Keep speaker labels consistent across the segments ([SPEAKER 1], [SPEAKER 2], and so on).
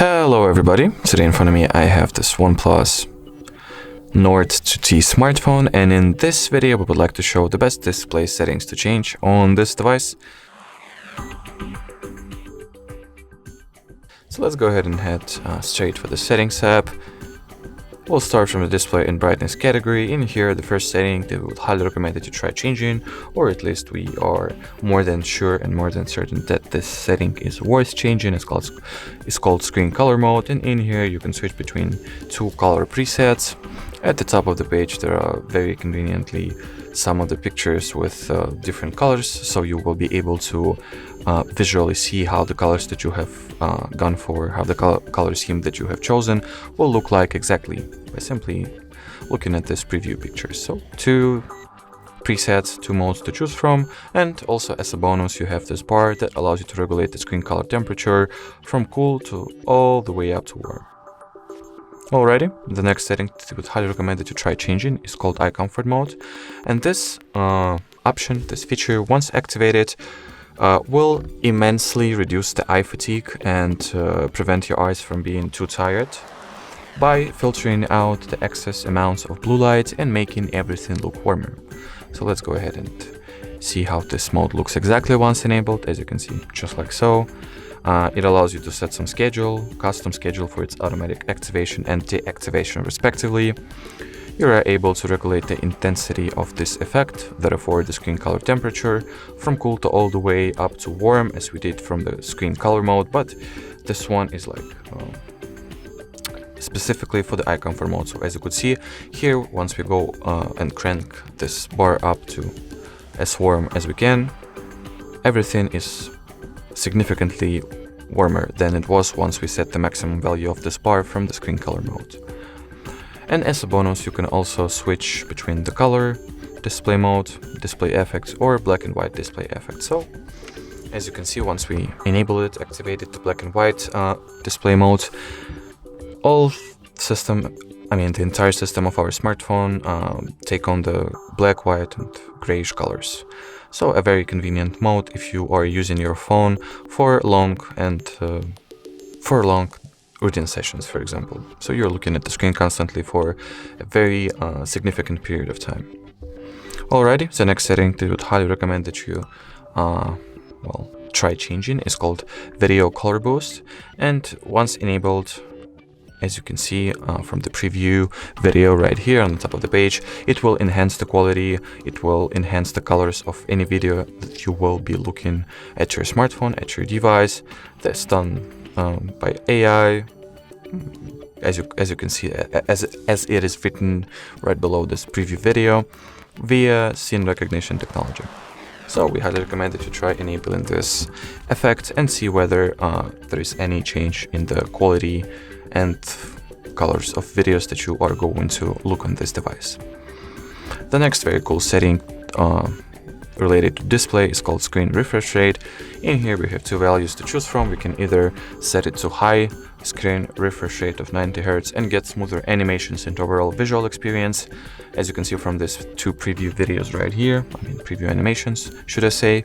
[SPEAKER 1] Hello everybody, today in front of me I have this OnePlus Nord 2T smartphone, and in this video we would like to show the best display settings to change on this device. So let's go ahead and head straight for the settings tab. We'll start from the display and brightness category. In here, the first setting that we would highly recommend that you try changing, or at least we are more than sure and more than certain that this setting is worth changing. It's called screen color mode, and in here you can switch between two color presets. At the top of the page there are very conveniently some of the pictures with different colors, so you will be able to visually see how the colors that you have gone for, how the color scheme that you have chosen will look like exactly by simply looking at this preview picture. So two presets, two modes to choose from, and also as a bonus you have this bar that allows you to regulate the screen color temperature from cool to all the way up to warm. Alrighty, the next setting that I would highly recommend that you try changing is called eye comfort mode, and this option, this feature, once activated, will immensely reduce the eye fatigue and prevent your eyes from being too tired by filtering out the excess amounts of blue light and making everything look warmer. So let's go ahead and see how this mode looks exactly once enabled. As you can see, just like so. It allows you to set some custom schedule for its automatic activation and deactivation respectively. You are able to regulate the intensity of this effect, therefore the screen color temperature, from cool to all the way up to warm, as we did from the screen color mode, but this one is like specifically for the eye comfort mode. So as you could see here, once we go and crank this bar up to as warm as we can, everything is significantly warmer than it was once we set the maximum value of this bar from the screen color mode. And as a bonus, you can also switch between the color, display mode, display effects, or black and white display effects. So as you can see, once we enable it, activated the black and white display mode, the entire system of our smartphone take on the black, white, and grayish colors. So a very convenient mode if you are using your phone for long routine sessions, for example. So you're looking at the screen constantly for a very significant period of time. Alrighty, the next setting that I would highly recommend that you try changing is called Video Color Boost, and once enabled, as you can see from the preview video right here on the top of the page, it will enhance the quality, it will enhance the colors of any video that you will be looking at your smartphone, at your device. That's done by AI, as you can see, as it is written right below this preview video, via scene recognition technology. So we highly recommend that you try enabling this effect and see whether there is any change in the quality and colors of videos that you are going to look on this device. The next very cool setting related to display is called screen refresh rate. In here we have two values to choose from. We can either set it to high screen refresh rate of 90 Hz and get smoother animations and overall visual experience, as you can see from these two preview videos right here, preview animations should I say.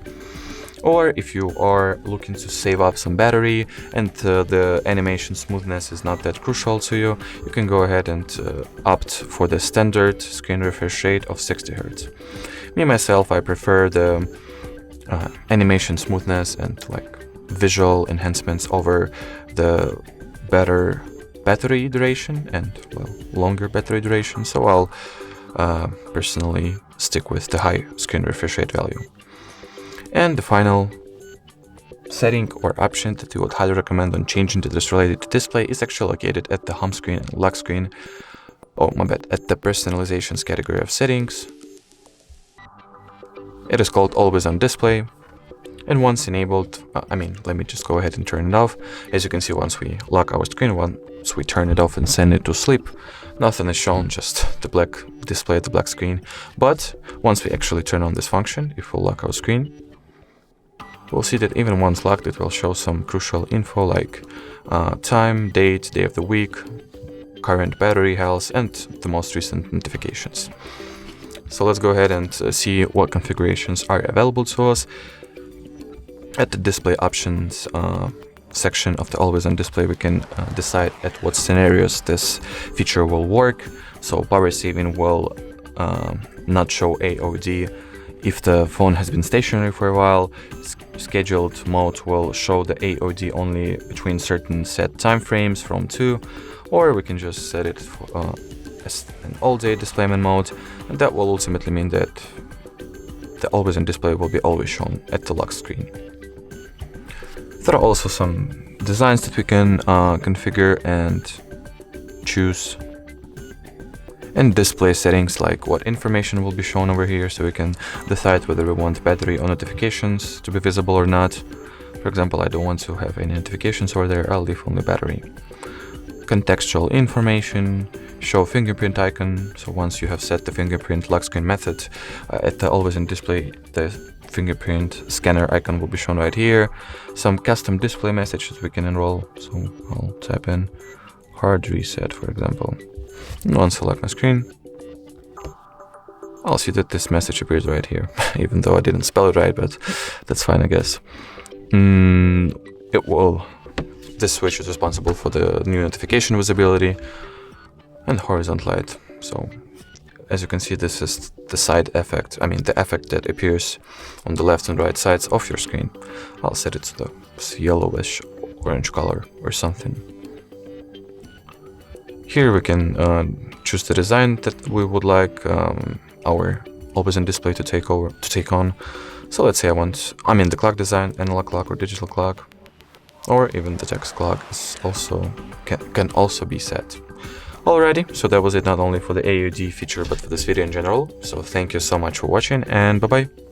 [SPEAKER 1] Or if you are looking to save up some battery and the animation smoothness is not that crucial to you, you can go ahead and opt for the standard screen refresh rate of 60 Hz. Me myself, I prefer the animation smoothness and visual enhancements over the better battery duration and longer battery duration, so I'll personally stick with the high screen refresh rate value. And the final setting or option that we would highly recommend on changing that is related to display is actually located at the home screen and lock screen. At the personalizations category of settings. It is called Always On Display. And once enabled, let me just go ahead and turn it off. As you can see, once we lock our screen, once we turn it off and send it to sleep, nothing is shown, just the black display at the black screen. But once we actually turn on this function, if we lock our screen, we'll see that even once locked, it will show some crucial info like time, date, day of the week, current battery health, and the most recent notifications. So let's go ahead and see what configurations are available to us. At the display options section of the always on display, we can decide at what scenarios this feature will work. So power saving will not show AOD if the phone has been stationary for a while. Scheduled mode will show the AOD only between certain set time frames from 2, or we can just set it for, as an all-day displayment mode, and that will ultimately mean that the always on display will be always shown at the lock screen. There are also some designs that we can configure and choose. And display settings, like what information will be shown over here, so we can decide whether we want battery or notifications to be visible or not. For example, I don't want to have any notifications over there, I'll leave only battery. Contextual information, show fingerprint icon, so once you have set the fingerprint lock screen method at the always in display, the fingerprint scanner icon will be shown right here. Some custom display messages we can enroll, so I'll type in hard reset, for example. And once I select my screen, I'll see that this message appears right here, even though I didn't spell it right, but that's fine, I guess. This switch is responsible for the new notification visibility and horizontal light. So as you can see, this is the side effect, the effect that appears on the left and right sides of your screen. I'll set it to the yellowish orange color or something. Here we can choose the design that we would like our always in display to take on. So let's say the clock design, analog clock or digital clock, or even the text clock is can also be set. Alrighty, so that was it, not only for the AOD feature but for this video in general. So thank you so much for watching, and bye bye.